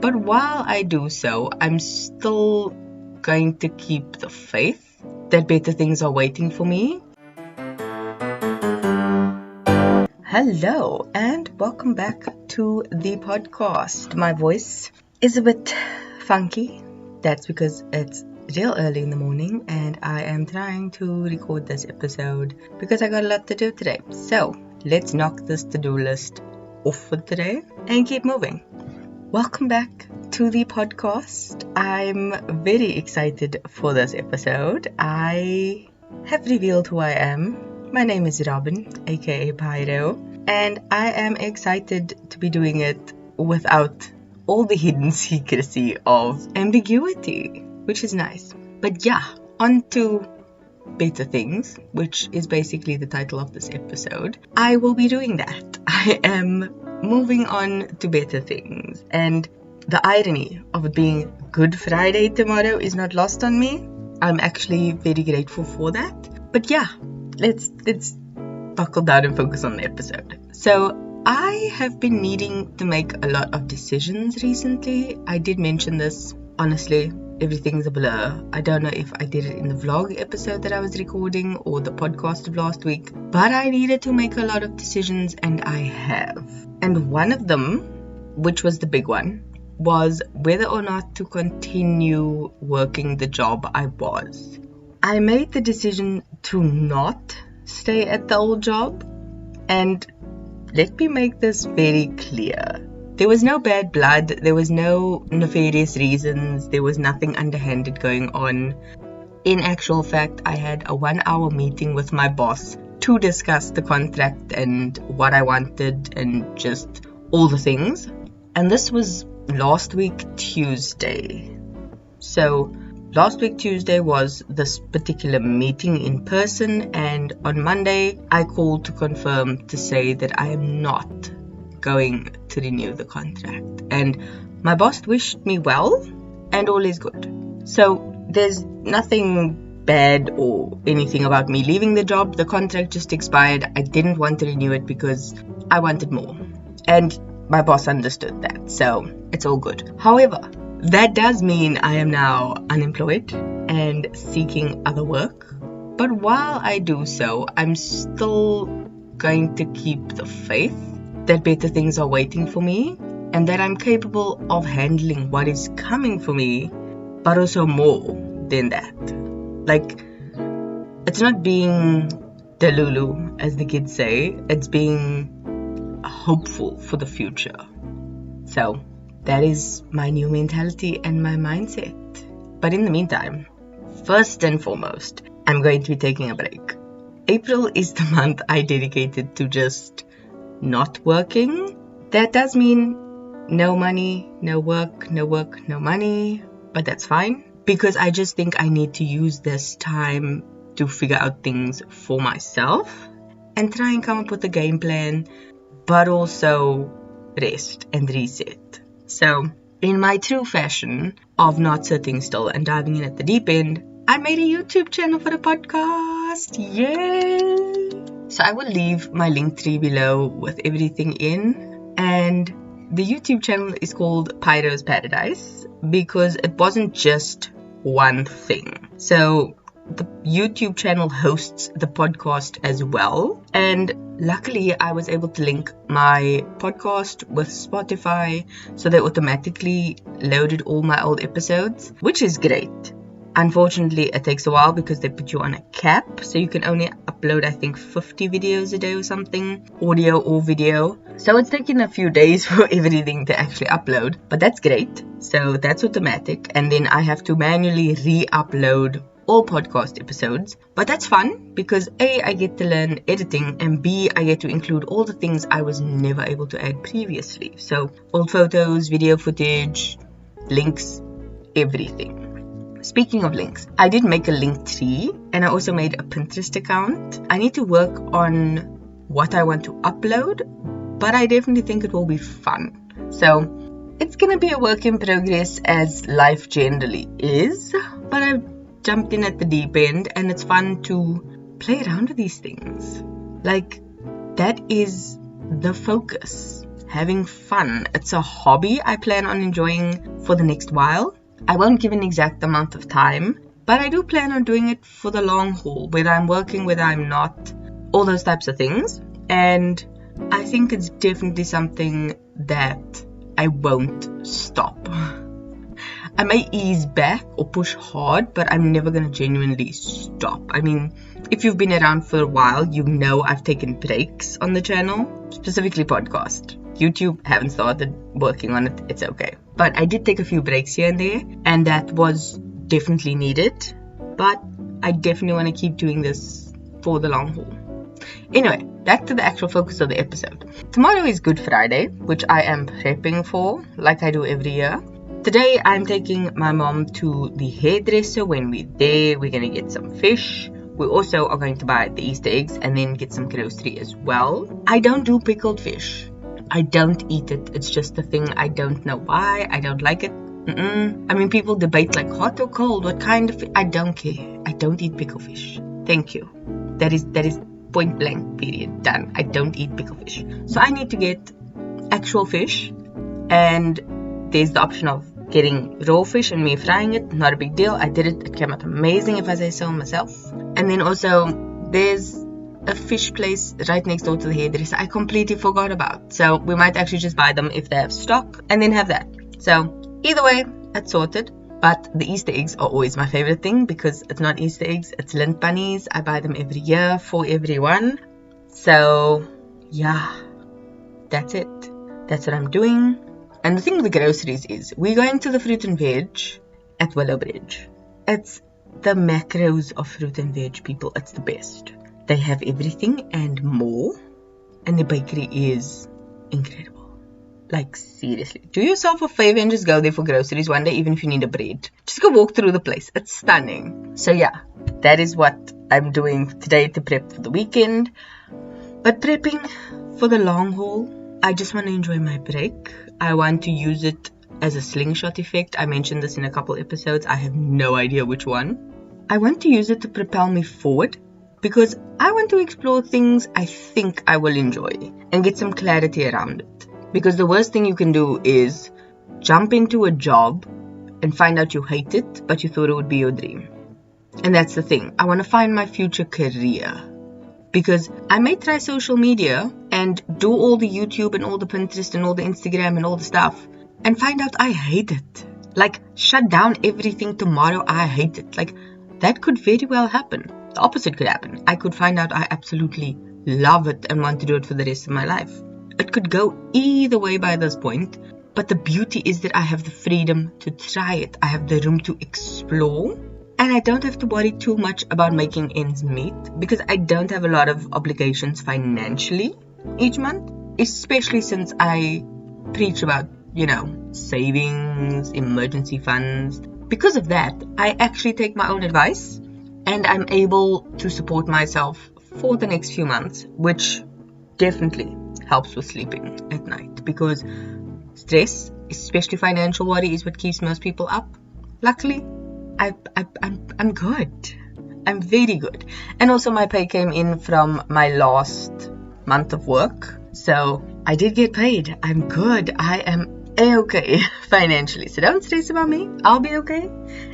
But while I do so, I'm still going to keep the faith that better things are waiting for me. Hello and welcome back to the podcast. My voice is a bit funky. That's because it's real early in the morning and I am trying to record this episode because I got a lot to do today. So let's knock this to-do list off for today and keep moving. Welcome back to the podcast. I'm very excited for this episode. I have revealed who I am. My name is Robin, aka Pyro, and I am excited to be doing it without all the hidden secrecy of ambiguity, which is nice. But yeah, on to better things, which is basically the title of this episode. I will be doing that. I am moving on to better things, and the irony of it being Good Friday tomorrow is not lost on me. I'm actually very grateful for that. But yeah, let's buckle down and focus on the episode. So I have been needing to make a lot of decisions recently. I did mention this. Honestly, everything's a blur. I don't know if I did it in the vlog episode that I was recording or the podcast of last week, but I needed to make a lot of decisions, and I have. And one of them, which was the big one, was whether or not to continue working the job I was. I made the decision to not stay at the old job, and let me make this very clear. There was no bad blood, there was no nefarious reasons, there was nothing underhanded going on. In actual fact, I had a 1-hour meeting with my boss to discuss the contract and what I wanted and just all the things. And this was last week Tuesday. So last week Tuesday was this particular meeting in person, and on Monday I called to confirm to say that I am not going to renew the contract, and my boss wished me well and all is good. So there's nothing bad or anything about me leaving the job. The contract just expired. I didn't want to renew it because I wanted more, and my boss understood that, so it's all good. However, that does mean I am now unemployed and seeking other work. But while I do so, I'm still going to keep the faith that better things are waiting for me and that I'm capable of handling what is coming for me, but also more than that. Like, it's not being delulu, as the kids say, it's being hopeful for the future. So that is my new mentality and my mindset. But in the meantime, first and foremost, I'm going to be taking a break. April is the month I dedicated to just not working. That does mean no money, no work, no money, but that's fine because I just think I need to use this time to figure out things for myself and try and come up with a game plan, but also rest and reset. So in my true fashion of not sitting still and diving in at the deep end, I made a YouTube channel for the podcast. Yay! So I will leave my link tree below with everything in, and the YouTube channel is called Pyro's Paradise because it wasn't just one thing. So the YouTube channel hosts the podcast as well, and luckily I was able to link my podcast with Spotify, so they automatically loaded all my old episodes, which is great. Unfortunately, it takes a while because they put you on a cap, so you can only upload, I think, 50 videos a day or something, audio or video. So it's taking a few days for everything to actually upload, but that's great. So that's automatic, and then I have to manually re-upload all podcast episodes. But that's fun because A, I get to learn editing, and B, I get to include all the things I was never able to add previously. So old photos, video footage, links, everything. Speaking of links, I did make a link tree and I also made a Pinterest account. I need to work on what I want to upload, but I definitely think it will be fun. So it's gonna be a work in progress as life generally is, but I've jumped in at the deep end and it's fun to play around with these things. Like, that is the focus. having fun. It's a hobby I plan on enjoying for the next while. I won't give an exact amount of time, but I do plan on doing it for the long haul, whether I'm working, whether I'm not, all those types of things. And I think it's definitely something that I won't stop. I may ease back or push hard, but I'm never going to genuinely stop. I mean, if you've been around for a while, you know I've taken breaks on the channel, specifically podcast. YouTube, haven't started working on it, it's okay. But I did take a few breaks here and there, and that was definitely needed. But I definitely want to keep doing this for the long haul. Anyway, back to the actual focus of the episode. Tomorrow is Good Friday, which I am prepping for, like I do every year. Today, I'm taking my mom to the hairdresser. When we're there, we're going to get some fish. We also are going to buy the Easter eggs and then get some grocery as well. I don't do pickled fish. I don't eat it. It's just a thing. I don't know why. I don't like it. I mean, people debate like hot or cold, what kind of fish. I don't care. I don't eat pickled fish. Thank you. That is point blank, period, done. I don't eat pickled fish. So I need to get actual fish, and there's the option of getting raw fish and me frying it. Not a big deal. I did it. It came out amazing, if I say so myself. And then also there's a fish place right next door to the hairdresser I completely forgot about. So we might actually just buy them if they have stock and then have that. So either way, it's sorted. But the Easter eggs are always my favorite thing, because it's not Easter eggs, it's lint bunnies. I buy them every year for everyone. So yeah, that's it. That's what I'm doing. And the thing with the groceries is we're going to the fruit and veg at Willow Bridge. It's the macros of fruit and veg, people. It's the best. They have everything and more. And the bakery is incredible. Like, seriously. Do yourself a favor and just go there for groceries one day, even if you need a bread. Just go walk through the place. It's stunning. So yeah, that is what I'm doing today to prep for the weekend. But prepping for the long haul, I just want to enjoy my break. I want to use it as a slingshot effect. I mentioned this in a couple episodes. I have no idea which one. I want to use it to propel me forward, because I want to explore things I think I will enjoy and get some clarity around it. Because the worst thing you can do is jump into a job and find out you hate it, but you thought it would be your dream. And that's the thing. I want to find my future career. Because I may try social media and do all the YouTube and all the Pinterest and all the Instagram and all the stuff and find out I hate it. Like, shut down everything tomorrow, I hate it. Like, that could very well happen. The opposite could happen. I could find out I absolutely love it and want to do it for the rest of my life. It could go either way by this point, but the beauty is that I have the freedom to try it. I have the room to explore, and I don't have to worry too much about making ends meet, because I don't have a lot of obligations financially each month, especially since I preach about, savings, emergency funds. Because of that, I actually take my own advice, and I'm able to support myself for the next few months, which definitely helps with sleeping at night, because stress, especially financial worry, is what keeps most people up. Luckily, I'm good. I'm very good. And also my pay came in from my last month of work, so I did get paid. I'm good. I am a-okay financially, so don't stress about me. I'll be okay,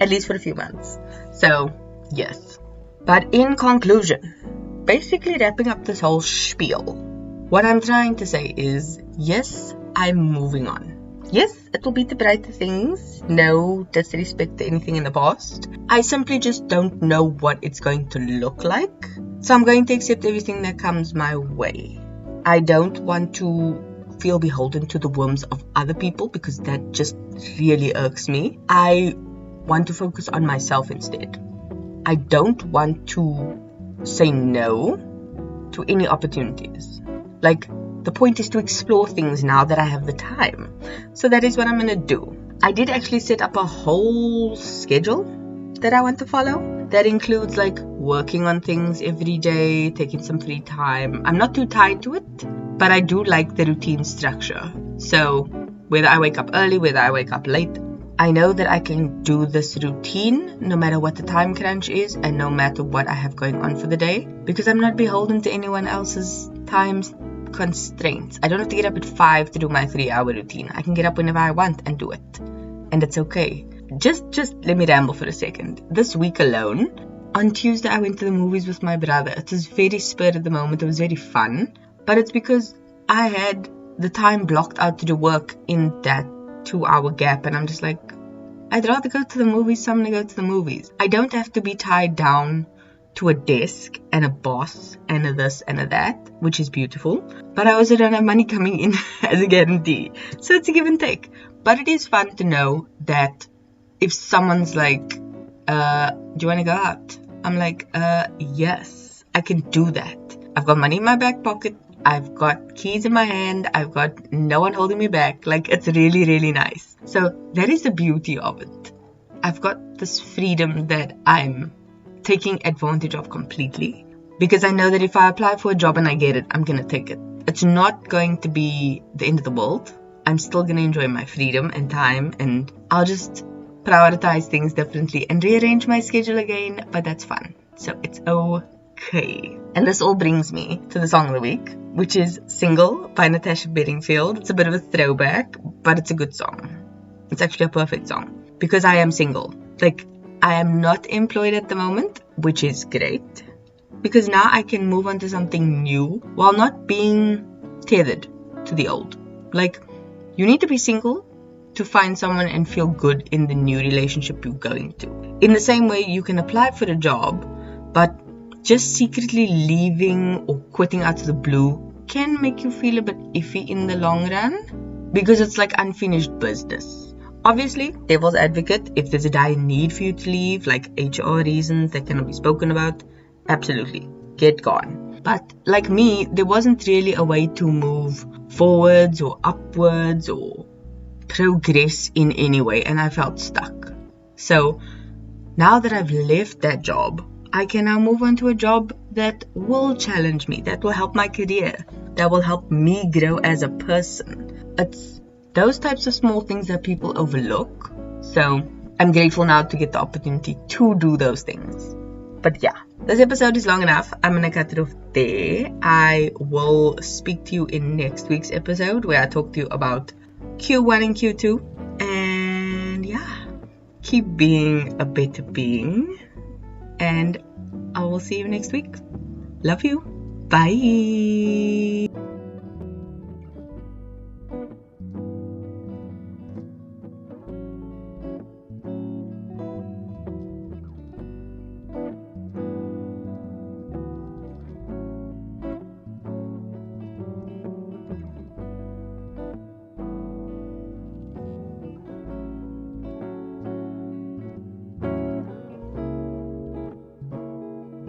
at least for a few months. So yes. But in conclusion, basically wrapping up this whole spiel, what I'm trying to say is, yes, I'm moving on. Yes, it will be to brighter things. No disrespect to anything in the past. I simply just don't know what it's going to look like. So I'm going to accept everything that comes my way. I don't want to feel beholden to the whims of other people, because that just really irks me. I want to focus on myself instead. I don't want to say no to any opportunities. Like, the point is to explore things now that I have the time. So that is what I'm going to do. I did actually set up a whole schedule that I want to follow. That includes like working on things every day, taking some free time. I'm not too tied to it, but I do like the routine structure. So whether I wake up early, whether I wake up late, I know that I can do this routine no matter what the time crunch is and no matter what I have going on for the day, because I'm not beholden to anyone else's times constraints. I don't have to get up at 5 to do my 3-hour routine. I can get up whenever I want and do it. And it's okay. Just let me ramble for a second. This week alone, on Tuesday I went to the movies with my brother. It was very spur of the moment. It was very fun. But it's because I had the time blocked out to do work in that 2-hour gap. And I'm just like, I'd rather go to the movies, so I'm going to go to the movies. I don't have to be tied down to a desk and a boss and a this and a that, which is beautiful. But I also don't have money coming in as a guarantee. So it's a give and take. But it is fun to know that if someone's like, do you want to go out? I'm like, yes, I can do that. I've got money in my back pocket. I've got keys in my hand. I've got no one holding me back. Like, it's really, really nice. So that is the beauty of it. I've got this freedom that I'm taking advantage of completely. Because I know that if I apply for a job and I get it, I'm going to take it. It's not going to be the end of the world. I'm still going to enjoy my freedom and time. And I'll just prioritize things differently and rearrange my schedule again. But that's fun. So it's okay. And this all brings me to the song of the week, which is Single by Natasha Bedingfield. It's a bit of a throwback, but it's a good song. It's actually a perfect song because I am single. Like, I am not employed at the moment, which is great because now I can move on to something new while not being tethered to the old. Like, you need to be single to find someone and feel good in the new relationship you're going to. In the same way, you can apply for a job, but just secretly leaving or quitting out of the blue can make you feel a bit iffy in the long run because it's like unfinished business. Obviously, devil's advocate, if there's a dire need for you to leave, like HR reasons that cannot be spoken about, absolutely, get gone. But like me, there wasn't really a way to move forwards or upwards or progress in any way, and I felt stuck. So now that I've left that job, I can now move on to a job that will challenge me, that will help my career, that will help me grow as a person. It's those types of small things that people overlook. So I'm grateful now to get the opportunity to do those things. But yeah, this episode is long enough. I'm going to cut it off there. I will speak to you in next week's episode where I talk to you about Q1 and Q2. And yeah, keep being a better being. And I will see you next week. Love you. Bye.